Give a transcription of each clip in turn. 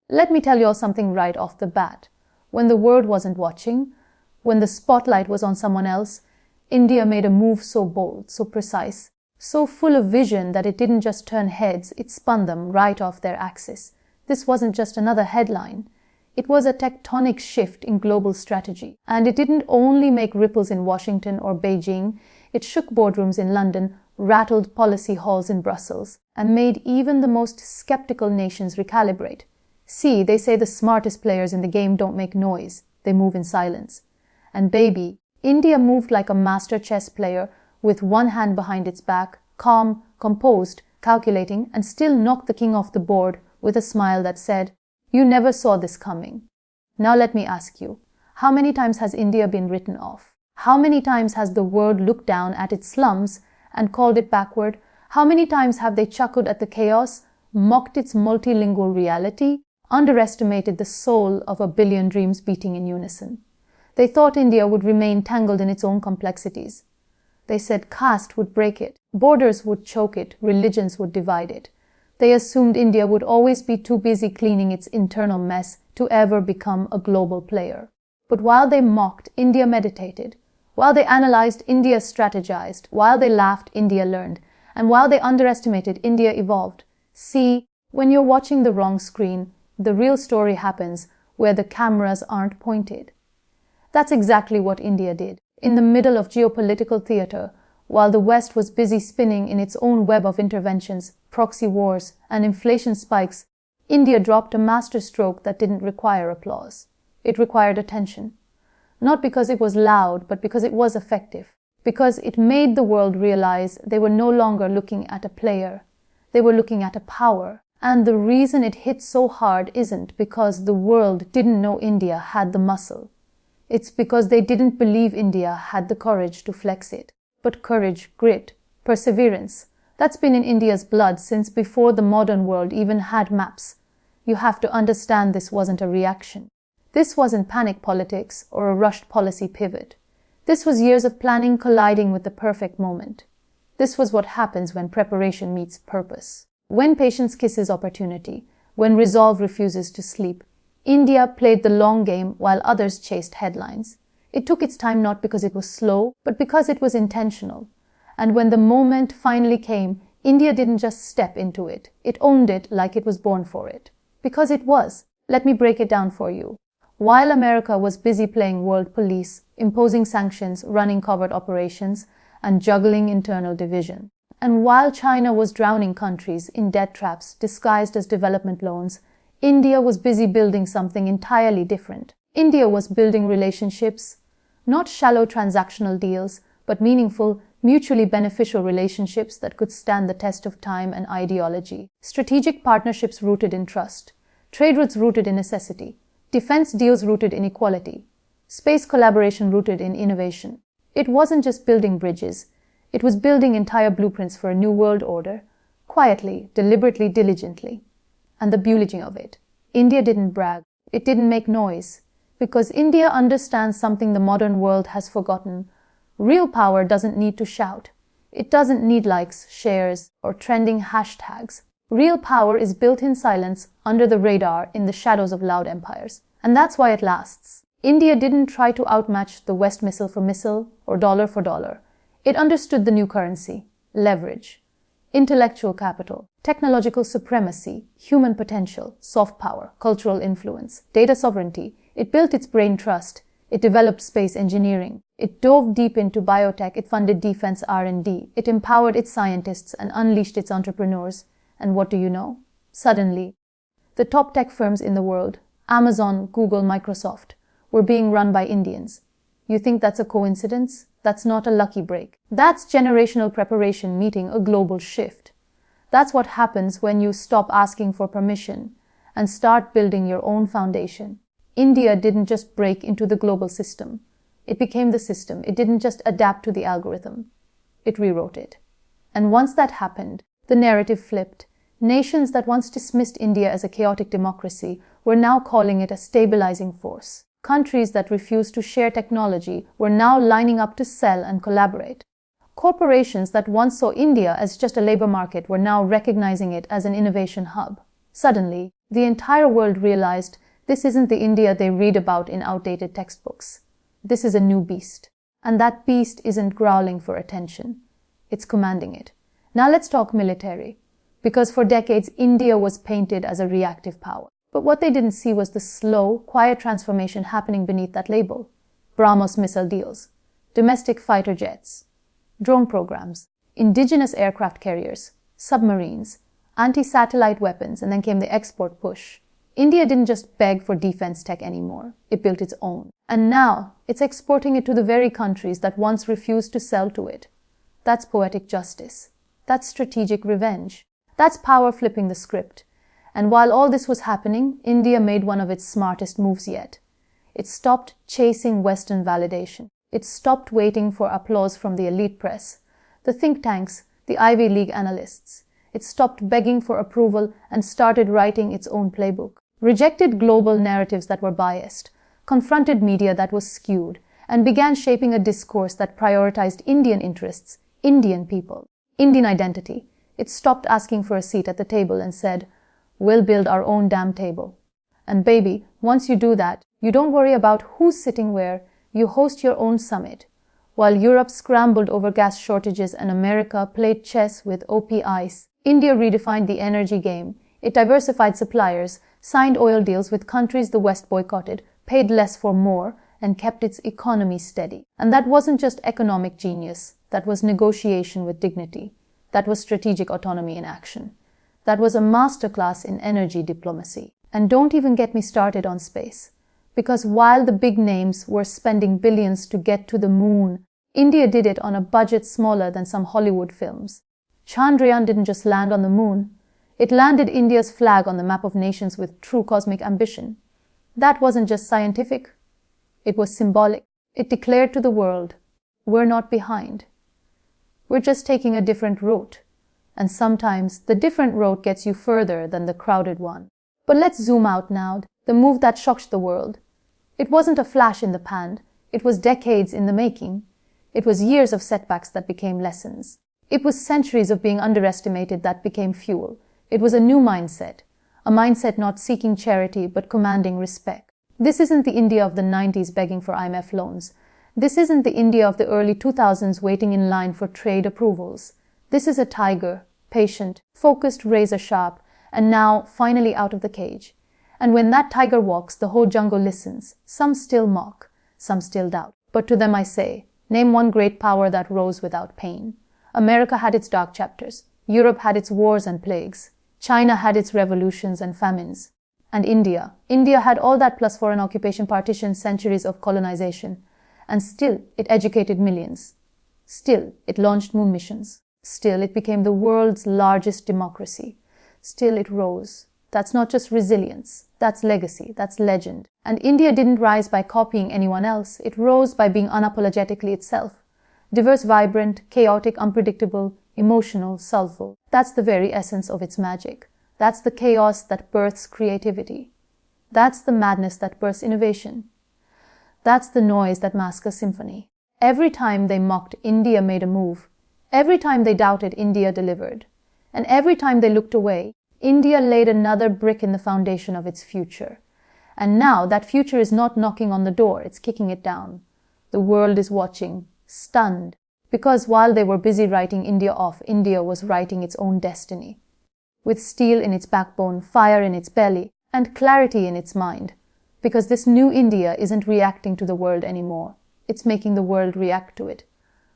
Let me tell you all something right off the bat. When the world wasn't watching, when the spotlight was on someone else, India made a move so bold, so precise, so full of vision that it didn't just turn heads, it spun them right off their axis. This wasn't just another headline. It was a tectonic shift in global strategy. And it didn't only make ripples in Washington or Beijing, it shook boardrooms in London, rattled policy halls in Brussels, and made even the most skeptical nations recalibrate. See, they say the smartest players in the game don't make noise, they move in silence. And baby, India moved like a master chess player with one hand behind its back, calm, composed, calculating, and still knocked the king off the board with a smile that said, "You never saw this coming." Now let me ask you, how many times has India been written off? How many times has the world looked down at its slums and called it backward? How many times have they chuckled at the chaos, mocked its multilingual reality, underestimated the soul of a billion dreams beating in unison? They thought India would remain tangled in its own complexities. They said caste would break it, borders would choke it, religions would divide it. They assumed India would always be too busy cleaning its internal mess to ever become a global player. But while they mocked, India meditated. While they analyzed, India strategized. While they laughed, India learned. And while they underestimated, India evolved. See, when you're watching the wrong screen, the real story happens where the cameras aren't pointed. That's exactly what India did. In the middle of geopolitical theater, while the West was busy spinning in its own web of interventions, proxy wars, and inflation spikes, India dropped a masterstroke that didn't require applause. It required attention. Not because it was loud, but because it was effective. Because it made the world realize they were no longer looking at a player. They were looking at a power. And the reason it hit so hard isn't because the world didn't know India had the muscle. It's because they didn't believe India had the courage to flex it. But courage, grit, perseverance, that's been in India's blood since before the modern world even had maps. You have to understand this wasn't a reaction. This wasn't panic politics or a rushed policy pivot. This was years of planning colliding with the perfect moment. This was what happens when preparation meets purpose. When patience kisses opportunity, when resolve refuses to sleep, India played the long game while others chased headlines. It took its time not because it was slow, but because it was intentional. And when the moment finally came, India didn't just step into it. It owned it like it was born for it. Because it was. Let me break it down for you. While America was busy playing world police, imposing sanctions, running covert operations, and juggling internal division, and while China was drowning countries in debt traps disguised as development loans, India was busy building something entirely different. India was building relationships, not shallow transactional deals, but meaningful, mutually beneficial relationships that could stand the test of time and ideology. Strategic partnerships rooted in trust, trade routes rooted in necessity, defense deals rooted in equality, space collaboration rooted in innovation. It wasn't just building bridges, it was building entire blueprints for a new world order, quietly, deliberately, diligently. And the beauty of it, India didn't brag, it didn't make noise, because India understands something the modern world has forgotten. Real power doesn't need to shout. It doesn't need likes, shares, or trending hashtags. Real power is built in silence, under the radar, in the shadows of loud empires. And that's why it lasts. India didn't try to outmatch the West missile for missile or dollar for dollar. It understood the new currency, leverage, intellectual capital, technological supremacy, human potential, soft power, cultural influence, data sovereignty. It built its brain trust. It developed space engineering. It dove deep into biotech. It funded defense R&D. It empowered its scientists and unleashed its entrepreneurs. And what do you know? Suddenly, the top tech firms in the world, Amazon, Google, Microsoft, were being run by Indians. You think that's a coincidence? That's not a lucky break. That's generational preparation meeting a global shift. That's what happens when you stop asking for permission and start building your own foundation. India didn't just break into the global system. It became the system. It didn't just adapt to the algorithm. It rewrote it. And once that happened, the narrative flipped. Nations that once dismissed India as a chaotic democracy were now calling it a stabilizing force. Countries that refused to share technology were now lining up to sell and collaborate. Corporations that once saw India as just a labor market were now recognizing it as an innovation hub. Suddenly, The entire world realized this isn't the India they read about in outdated textbooks. This is a new beast. And that beast isn't growling for attention. It's commanding it. Now let's talk military. Because for decades, India was painted as a reactive power. But what they didn't see was the slow, quiet transformation happening beneath that label. BrahMos missile deals, domestic fighter jets, drone programs, indigenous aircraft carriers, submarines, anti-satellite weapons, and then came the export push. India didn't just beg for defense tech anymore. It built its own. And now, it's exporting it to the very countries that once refused to sell to it. That's poetic justice. That's strategic revenge. That's power flipping the script. And while all this was happening, India made one of its smartest moves yet. It stopped chasing Western validation. It stopped waiting for applause from the elite press, the think tanks, the Ivy League analysts. It stopped begging for approval and started writing its own playbook. Rejected global narratives that were biased, confronted media that was skewed, and began shaping a discourse that prioritized Indian interests, Indian people, Indian identity. It stopped asking for a seat at the table and said, "We'll build our own damn table." And baby, once you do that, you don't worry about who's sitting where, you host your own summit. While Europe scrambled over gas shortages and America played chess with OP ice, India redefined the energy game. It diversified suppliers, signed oil deals with countries the West boycotted, paid less for more, and kept its economy steady. And that wasn't just economic genius. That was negotiation with dignity. That was strategic autonomy in action. That was a masterclass in energy diplomacy. And don't even get me started on space. Because while the big names were spending billions to get to the moon, India did it on a budget smaller than some Hollywood films. Chandrayaan didn't just land on the moon. It landed India's flag on the map of nations with true cosmic ambition. That wasn't just scientific. It was symbolic. It declared to the world, we're not behind. We're just taking a different route. And sometimes the different road gets you further than the crowded one. But let's zoom out now. The move that shocked the world. It wasn't a flash in the pan. It was decades in the making. It was years of setbacks that became lessons. It was centuries of being underestimated that became fuel. It was a new mindset. A mindset not seeking charity but commanding respect. This isn't the India of the 90s begging for IMF loans. This isn't the India of the early 2000s waiting in line for trade approvals. This is a tiger, patient, focused, razor sharp, and now finally out of the cage. And when that tiger walks, the whole jungle listens. Some still mock, some still doubt. But to them I say, name one great power that rose without pain. America had its dark chapters. Europe had its wars and plagues. China had its revolutions and famines. And India had all that plus foreign occupation, partition, centuries of colonization. And still, it educated millions. Still, it launched moon missions. Still, it became the world's largest democracy. Still, it rose. That's not just resilience. That's legacy. That's legend. And India didn't rise by copying anyone else. It rose by being unapologetically itself. Diverse, vibrant, chaotic, unpredictable, emotional, soulful. That's the very essence of its magic. That's the chaos that births creativity. That's the madness that births innovation. That's the noise that masks a symphony. Every time they mocked, India made a move. Every time they doubted, India delivered. And every time they looked away, India laid another brick in the foundation of its future. And now that future is not knocking on the door, it's kicking it down. The world is watching, stunned, because while they were busy writing India off, India was writing its own destiny. With steel in its backbone, fire in its belly, and clarity in its mind. Because this new India isn't reacting to the world anymore. It's making the world react to it.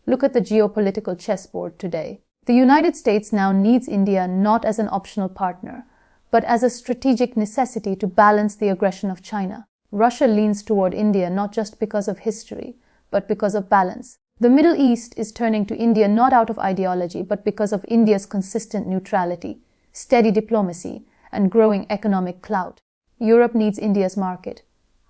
Look at the geopolitical chessboard today. The United States now needs India not as an optional partner, but as a strategic necessity to balance the aggression of China. Russia leans toward India not just because of history, but because of balance. The Middle East is turning to India not out of ideology, but because of India's consistent neutrality, steady diplomacy, and growing economic clout. Europe needs India's market.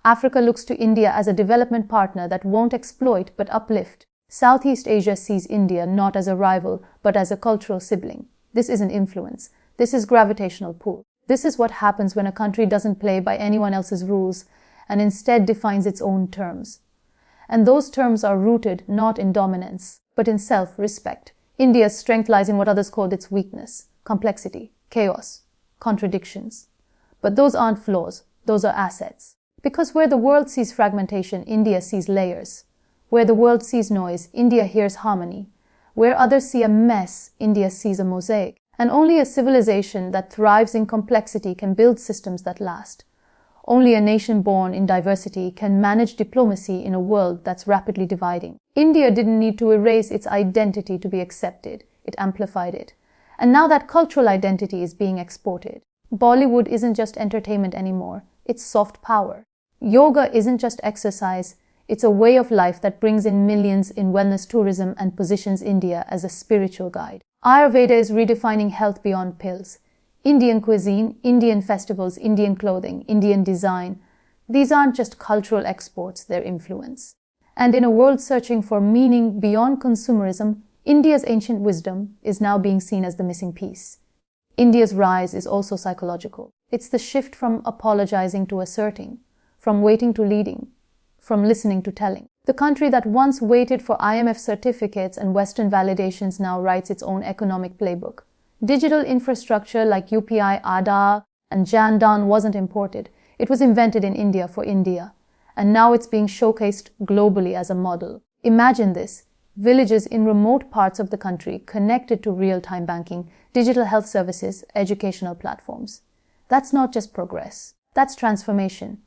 Africa looks to India as a development partner that won't exploit but uplift. Southeast Asia sees India not as a rival, but as a cultural sibling. This isn't influence. This is gravitational pull. This is what happens when a country doesn't play by anyone else's rules and instead defines its own terms. And those terms are rooted not in dominance, but in self-respect. India's strength lies in what others called its weakness: complexity, chaos, contradictions. But those aren't flaws, those are assets. Because where the world sees fragmentation, India sees layers. Where the world sees noise, India hears harmony. Where others see a mess, India sees a mosaic. And only a civilization that thrives in complexity can build systems that last. Only a nation born in diversity can manage diplomacy in a world that's rapidly dividing. India didn't need to erase its identity to be accepted. It amplified it. And now that cultural identity is being exported. Bollywood isn't just entertainment anymore. It's soft power. Yoga isn't just exercise. It's a way of life that brings in millions in wellness tourism and positions India as a spiritual guide. Ayurveda is redefining health beyond pills. Indian cuisine, Indian festivals, Indian clothing, Indian design. These aren't just cultural exports, they're influence. And in a world searching for meaning beyond consumerism, India's ancient wisdom is now being seen as the missing piece. India's rise is also psychological. It's the shift from apologizing to asserting, from waiting to leading, from listening to telling. The country that once waited for IMF certificates and Western validations now writes its own economic playbook. Digital infrastructure like UPI, Aadhaar, and Jan Dhan wasn't imported. It was invented in India for India. And now it's being showcased globally as a model. Imagine this. Villages in remote parts of the country connected to real-time banking, digital health services, educational platforms. That's not just progress. That's transformation.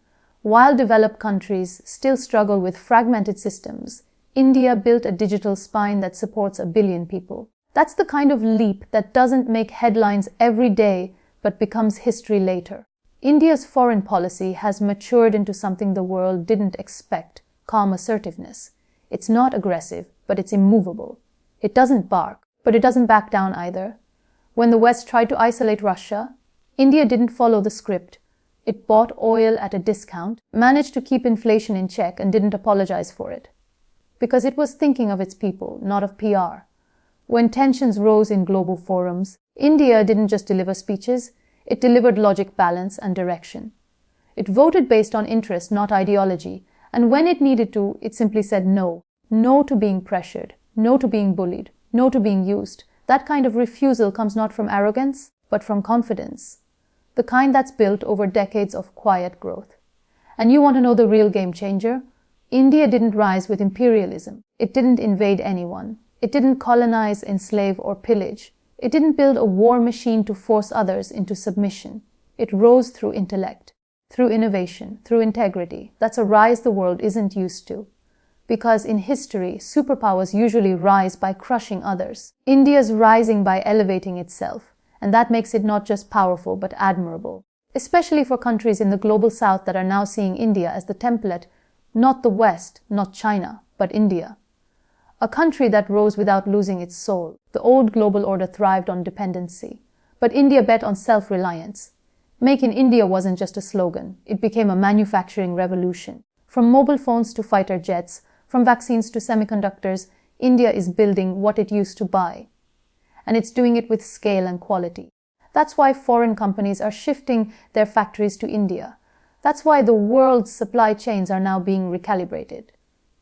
While developed countries still struggle with fragmented systems, India built a digital spine that supports 1 billion people. That's the kind of leap that doesn't make headlines every day but becomes history later. India's foreign policy has matured into something the world didn't expect: calm assertiveness. It's not aggressive, but it's immovable. It doesn't bark, but it doesn't back down either. When the West tried to isolate Russia, India didn't follow the script. It bought oil at a discount, managed to keep inflation in check, and didn't apologize for it. Because it was thinking of its people, not of PR. When tensions rose in global forums, India didn't just deliver speeches, it delivered logic, balance, and direction. It voted based on interest, not ideology, and when it needed to, it simply said no. No to being pressured, no to being bullied, no to being used. That kind of refusal comes not from arrogance, but from confidence. The kind that's built over decades of quiet growth. And you want to know the real game changer? India didn't rise with imperialism. It didn't invade anyone. It didn't colonize, enslave, or pillage. It didn't build a war machine to force others into submission. It rose through intellect, through innovation, through integrity. That's a rise the world isn't used to. Because in history, superpowers usually rise by crushing others. India's rising by elevating itself. And that makes it not just powerful, but admirable. Especially for countries in the global south that are now seeing India as the template, not the West, not China, but India. A country that rose without losing its soul. The old global order thrived on dependency. But India bet on self-reliance. Make in India wasn't just a slogan. It became a manufacturing revolution. From mobile phones to fighter jets, from vaccines to semiconductors, India is building what it used to buy. And it's doing it with scale and quality. That's why foreign companies are shifting their factories to India. That's why the world's supply chains are now being recalibrated.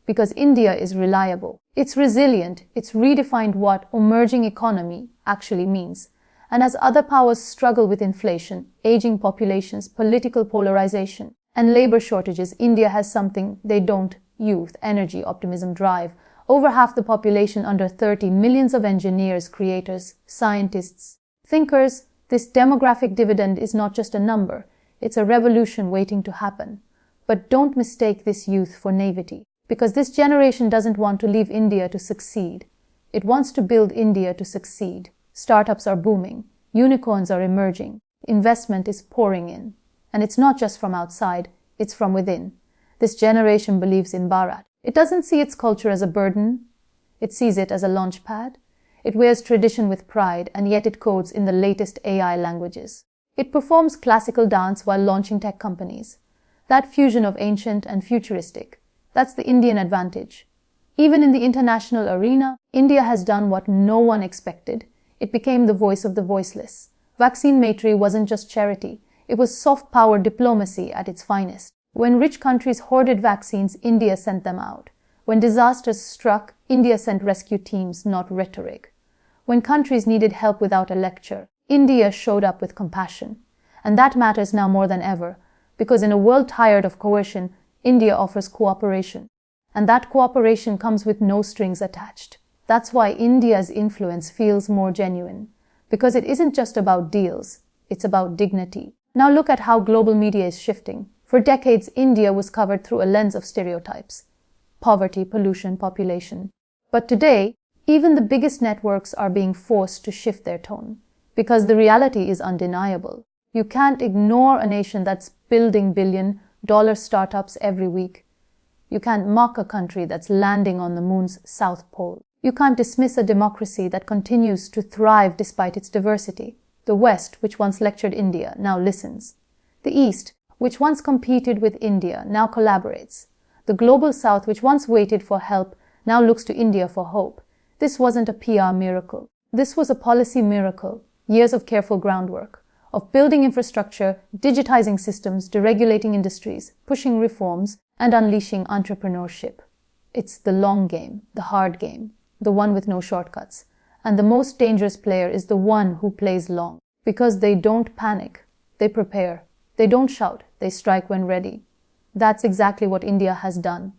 Because India is reliable. It's resilient. It's redefined what emerging economy actually means. And as other powers struggle with inflation, aging populations, political polarization, and labor shortages, India has something they don't: youth, energy, optimism, drive. Over half the population under 30, millions of engineers, creators, scientists, thinkers. This demographic dividend is not just a number. It's a revolution waiting to happen. But don't mistake this youth for naivety. Because this generation doesn't want to leave India to succeed. It wants to build India to succeed. Startups are booming. Unicorns are emerging. Investment is pouring in. And it's not just from outside, it's from within. This generation believes in Bharat. It doesn't see its culture as a burden. It sees it as a launch pad. It wears tradition with pride, and yet it codes in the latest AI languages. It performs classical dance while launching tech companies. That fusion of ancient and futuristic, that's the Indian advantage. Even in the international arena, India has done what no one expected. It became the voice of the voiceless. Vaccine matri wasn't just charity. It was soft power diplomacy at its finest. When rich countries hoarded vaccines, India sent them out. When disasters struck, India sent rescue teams, not rhetoric. When countries needed help without a lecture, India showed up with compassion. And that matters now more than ever, because in a world tired of coercion, India offers cooperation. And that cooperation comes with no strings attached. That's why India's influence feels more genuine, because it isn't just about deals, it's about dignity. Now look at how global media is shifting. For decades, India was covered through a lens of stereotypes: poverty, pollution, population. But today, even the biggest networks are being forced to shift their tone, because the reality is undeniable. You can't ignore a nation that's building billion-dollar startups every week. You can't mock a country that's landing on the moon's south pole. You can't dismiss a democracy that continues to thrive despite its diversity. The West, which once lectured India, now listens. The East, which once competed with India, now collaborates. The global South, which once waited for help, now looks to India for hope. This wasn't a PR miracle. This was a policy miracle. Years of careful groundwork, of building infrastructure, digitizing systems, deregulating industries, pushing reforms, and unleashing entrepreneurship. It's the long game, the hard game, the one with no shortcuts. And the most dangerous player is the one who plays long, because they don't panic, they prepare. They don't shout, they strike when ready. That's exactly what India has done.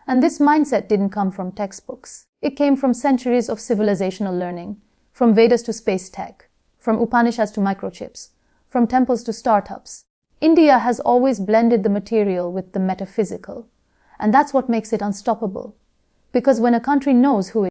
And this mindset didn't come from textbooks. It came from centuries of civilizational learning, from Vedas to space tech, from Upanishads to microchips, from temples to startups. India has always blended the material with the metaphysical. And that's what makes it unstoppable. Because when a country knows who